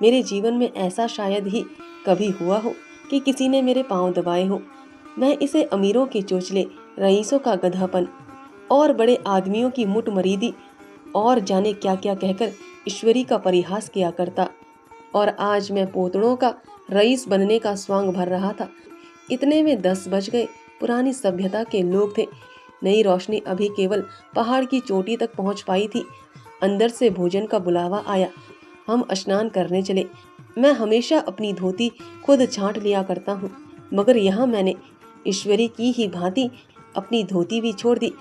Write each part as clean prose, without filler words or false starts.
मेरे जीवन में ऐसा शायद ही कभी हुआ हो कि किसी ने मेरे पांव दबाए हो। मैं इसे अमीरों के चोचले, रईसों का गधापन और बड़े आदमियों की मुठमरीदी और जाने क्या क्या कहकर ईश्वरी का परिहास किया करता। और आज मैं पोतड़ों का रईस बनने का स्वांग भर रहा था। इतने में 10 बज गए। पुरानी सभ्यता के लोग थे। नई रोशनी अभी केवल पहाड़ की चोटी तक पहुंच पाई थी। अंदर से भोजन का बुलावा आया। हम स्नान करने चले। मैं हमेशा अपनी धोती खुद छांट लिया करता हूँ, मगर यहाँ मैंने ईश्वरी की ही भांति अपनी धोती भी छोड़ दी।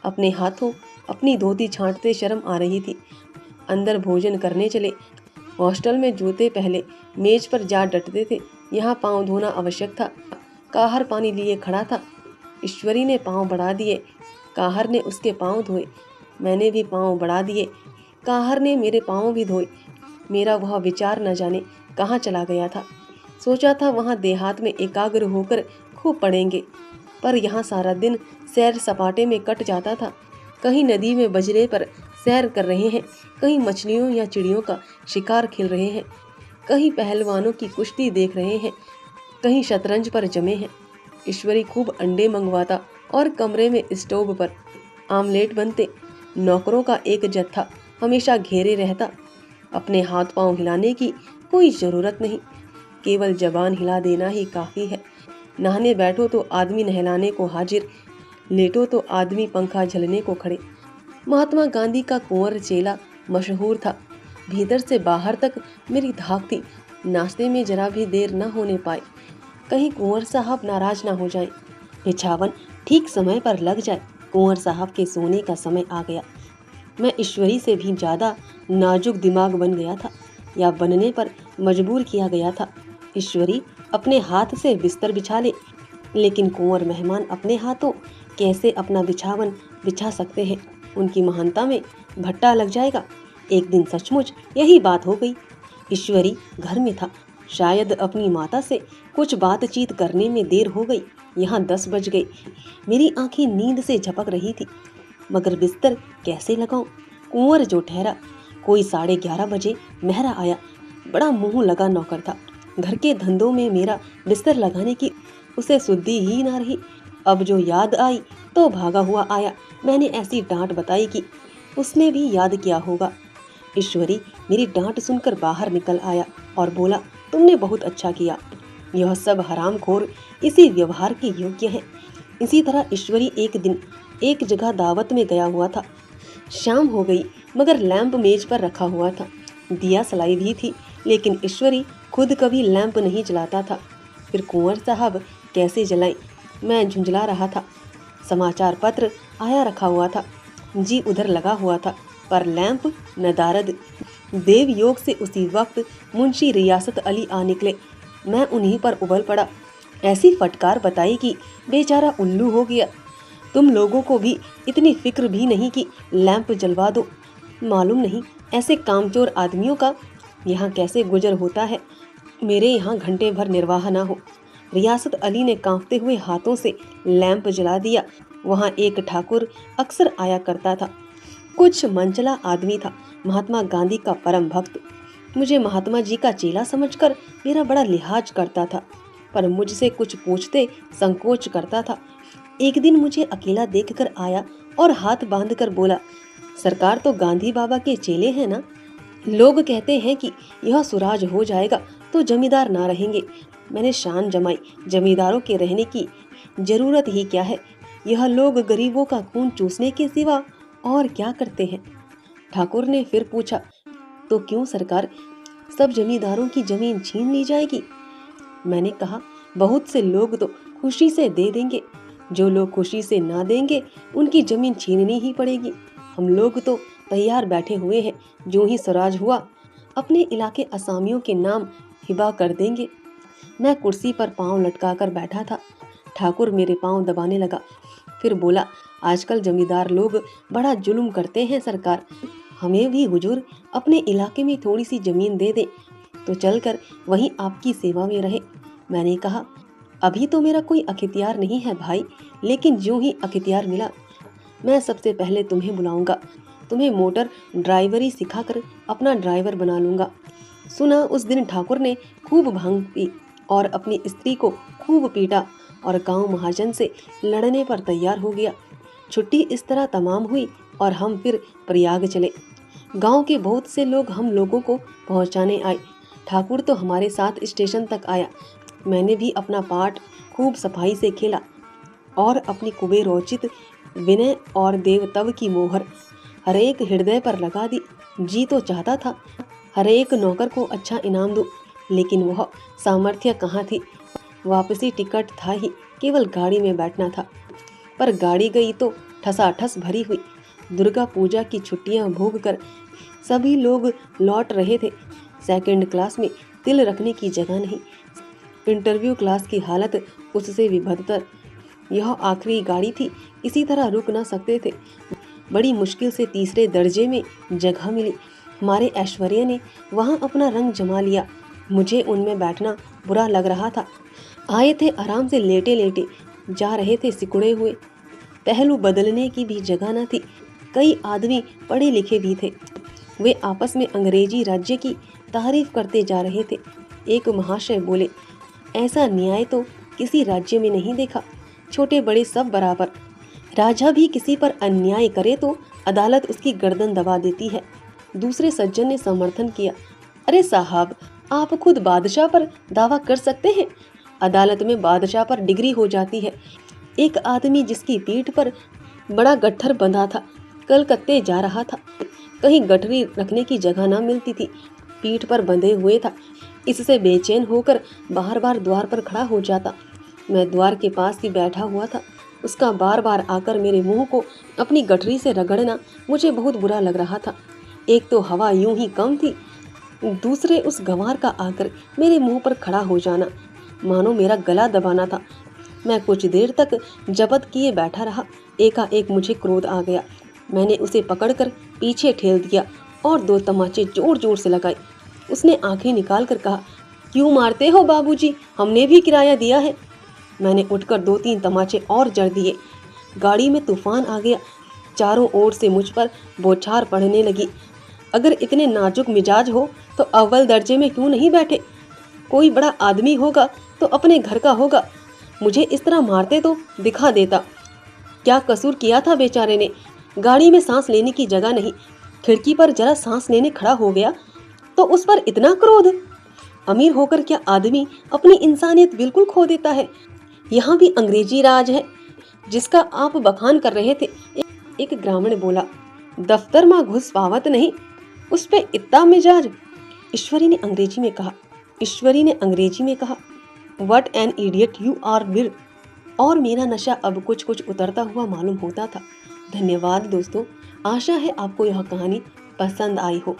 अपने हाथों अपनी धोती छांटते शर्म आ रही थी। अंदर भोजन करने चले। हॉस्टल में जूते पहले मेज पर जा डटते थे। यहाँ पांव धोना आवश्यक था। काहर पानी लिए खड़ा था। ईश्वरी ने पांव बढ़ा दिए। काहर ने उसके पांव धोए। मैंने भी पांव बढ़ा दिए। काहर ने मेरे पांव भी धोए। मेरा वह विचार न जाने कहाँ चला गया था। सोचा था वहाँ देहात में एकाग्र होकर खूब पढ़ेंगे, पर यहाँ सारा दिन सैर सपाटे में कट जाता था। कहीं नदी में बजरे पर सैर कर रहे हैं, कहीं मछलियों या चिड़ियों का शिकार खेल रहे हैं, कहीं पहलवानों की कुश्ती देख रहे हैं, कहीं शतरंज पर जमे हैं। ईश्वरी खूब अंडे मंगवाता और कमरे में स्टोव पर आमलेट बनते। नौकरों का एक जत्था हमेशा घेरे रहता। अपने हाथ पांव हिलाने की कोई जरूरत नहीं, केवल जबान हिला देना ही काफी है। नहाने बैठो तो आदमी नहलाने को हाजिर, लेटो तो आदमी पंखा झलने को खड़े। महात्मा गांधी का कुंवर चेला मशहूर था। भीतर से बाहर तक मेरी धाक थी। नाश्ते में जरा भी देर न होने पाए, कहीं कुंवर साहब नाराज ना हो जाएं। बिछावन ठीक समय पर लग जाए। कुंवर साहब के सोने का समय आ गया। मैं ईश्वरी से भी ज्यादा नाजुक दिमाग बन गया था, या बनने पर मजबूर किया गया था। ईश्वरी अपने हाथ से बिस्तर बिछा ले, लेकिन कुंवर मेहमान अपने हाथों कैसे अपना बिछावन बिछा सकते हैं? उनकी महानता में भट्टा लग जाएगा। एक दिन सचमुच यही बात हो गई। ईश्वरी घर में था। शायद अपनी माता से कुछ बातचीत करने में देर हो गई। यहाँ 10 बज गए। मेरी आंखें नींद से झपक रही थी, मगर बिस्तर कैसे लगाऊं? कुंवर जो ठहरा। कोई 11:30 बजे मेहरा आया। बड़ा मुंह लगा नौकर था। घर के धंधों में मेरा बिस्तर लगाने की उसे सुद्धि ही ना रही। अब जो याद आई तो भागा हुआ आया। मैंने ऐसी डांट बताई कि उसने भी याद किया होगा। ईश्वरी मेरी डांट सुनकर बाहर निकल आया और बोला, तुमने बहुत अच्छा किया। यह सब हरामखोर इसी व्यवहार के योग्य है। इसी तरह ईश्वरी एक दिन एक जगह दावत में गया हुआ था। शाम हो गई, मगर लैंप मेज पर रखा हुआ था। दिया सलाई भी थी, लेकिन ईश्वरी खुद कभी लैंप नहीं जलाता था। फिर कुंवर साहब कैसे जलाएं? मैं झुंझला रहा था। समाचार पत्र आया रखा हुआ था। जी उधर लगा हुआ था, पर लैंप नदारद। देव योग से उसी वक्त मुंशी रियासत अली आ निकले। मैं उन्हीं पर उबल पड़ा। ऐसी फटकार बताई कि बेचारा उल्लू हो गया। तुम लोगों को भी इतनी फिक्र भी नहीं कि लैंप जलवा दो। मालूम नहीं ऐसे कामचोर आदमियों का यहाँ कैसे गुजर होता है। मेरे यहाँ घंटे भर निर्वाह ना हो। रियासत अली ने कांपते हुए हाथों से लैंप जला दिया। वहाँ एक ठाकुर अक्सर आया करता था। कुछ मनचला आदमी था, महात्मा गांधी का परम भक्त। मुझे महात्मा जी का चेला समझकर मेरा बड़ा लिहाज करता था, पर मुझसे कुछ पूछते संकोच करता था। एक दिन मुझे अकेला देखकर आया और हाथ बांधकर बोला, सरकार तो गांधी बाबा के चेले हैं ना? लोग कहते हैं कि यह सुराज हो जाएगा तो जमींदार ना रहेंगे। मैंने शान जमाई, जमींदारों के रहने की जरूरत ही क्या है? यह लोग गरीबों का खून चूसने के सिवा और क्या करते हैं? ठाकुर ने फिर पूछा, तो क्यों सरकार, सब जमींदारों की जमीन छीन ली जाएगी? मैंने कहा, बहुत से लोग तो खुशी से दे देंगे। जो लोग खुशी से ना देंगे उनकी जमीन छीननी ही पड़ेगी। हम लोग तो तैयार बैठे हुए हैं। जो ही स्वराज हुआ अपने इलाके असामियों के नाम हिबा कर देंगे। मैं कुर्सी पर पांव लटकाकर बैठा था। ठाकुर मेरे पांव दबाने लगा। फिर बोला, आजकल जमींदार लोग बड़ा जुल्म करते हैं सरकार। हमें भी हुजूर अपने इलाके में थोड़ी सी जमीन दे दे तो चलकर वहीं आपकी सेवा में रहे। मैंने कहा, अभी तो मेरा कोई अख्तियार नहीं है भाई, लेकिन ज्यों ही अख्तियार मिला मैं सबसे पहले तुम्हें बुलाऊंगा। तुम्हें मोटर ड्राइवरी सिखाकर अपना ड्राइवर बना लूंगा। सुना उस दिन ठाकुर ने खूब भांग पी और अपनी स्त्री को खूब पीटा और गांव महाजन से लड़ने पर तैयार हो गया। छुट्टी इस तरह तमाम हुई और हम फिर प्रयाग चले। गांव के बहुत से लोग हम लोगों को पहुंचाने आए। ठाकुर तो हमारे साथ स्टेशन तक आया। मैंने भी अपना पाठ खूब सफाई से खेला और अपनी कुबेरोचित विनय और देवत्व की मोहर हरेक हृदय पर लगा दी। जी तो चाहता था हरेक नौकर को अच्छा इनाम दूं, लेकिन वह सामर्थ्य कहाँ थी। वापसी टिकट था ही, केवल गाड़ी में बैठना था। पर गाड़ी गई तो ठसाठस भरी हुई। दुर्गा पूजा की छुट्टियां भोग कर सभी लोग लौट रहे थे। सेकंड क्लास में तिल रखने की जगह नहीं। इंटरव्यू क्लास की हालत उससे भी बदतर। यह आखिरी गाड़ी थी, इसी तरह रुक ना सकते थे। बड़ी मुश्किल से तीसरे दर्जे में जगह मिली। हमारे ऐश्वर्य ने वहाँ अपना रंग जमा लिया। मुझे उनमें बैठना बुरा लग रहा था। आए थे आराम से लेटे लेटे, जा रहे थे सिकुड़े हुए। पहलू बदलने की भी जगह न थी। कई आदमी पढ़े लिखे भी थे। वे आपस में अंग्रेजी राज्य की तारीफ करते जा रहे थे। एक महाशय बोले, ऐसा न्याय तो किसी राज्य में नहीं देखा। छोटे बड़े सब बराबर। राजा भी किसी पर अन्याय करे तो अदालत उसकी गर्दन दबा देती है। दूसरे सज्जन ने समर्थन किया, अरे साहब, आप खुद बादशाह पर दावा कर सकते हैं। अदालत में बादशाह पर डिग्री हो जाती है। एक आदमी जिसकी पीठ पर बड़ा गट्ठर बंधा था, कलकत्ते जा रहा था। कहीं गठरी रखने की जगह ना मिलती थी, पीठ पर बंधे हुए था। इससे बेचैन होकर बार बार द्वार पर खड़ा हो जाता। मैं द्वार के पास ही बैठा हुआ था। उसका बार बार आकर मेरे मुंह को अपनी गठरी से रगड़ना मुझे बहुत बुरा लग रहा था। एक तो हवा यूं ही कम थी, दूसरे उस गंवार का आकर मेरे मुंह पर खड़ा हो जाना मानो मेरा गला दबाना था। मैं कुछ देर तक जबत किए बैठा रहा। एकाएक मुझे क्रोध आ गया। मैंने उसे पकड़कर पीछे ठेल दिया और 2 तमाचे जोर जोर से लगाए। उसने आंखें निकाल कर कहा, क्यों मारते हो बाबूजी, हमने भी किराया दिया है। मैंने उठकर 2-3 तमाचे और जड़ दिए। गाड़ी में तूफान आ गया। चारों ओर से मुझ पर बौछार पड़ने लगी। अगर इतने नाजुक मिजाज हो तो अव्वल दर्जे में क्यों नहीं बैठे? कोई बड़ा आदमी होगा तो अपने घर का होगा। मुझे इस तरह मारते तो दिखा देता। क्या कसूर किया था बेचारे ने? गाड़ी में सांस लेने की जगह नहीं। खिड़की पर जरा सांस लेने खड़ा हो गया तो उस पर इतना क्रोध। अमीर होकर क्या आदमी अपनी इंसानियत बिल्कुल खो देता है? यहाँ भी अंग्रेजी राज है जिसका आप बखान कर रहे थे। एक ग्रामीण बोला, दफ्तर में घुस पावत नहीं, उस पे इतना मिजाज। ईश्वरी ने अंग्रेजी में कहा, what an idiot you are बिर। और मेरा नशा अब कुछ कुछ उतरता हुआ मालूम होता था। धन्यवाद दोस्तों, आशा है आपको यह कहानी पसंद आई हो।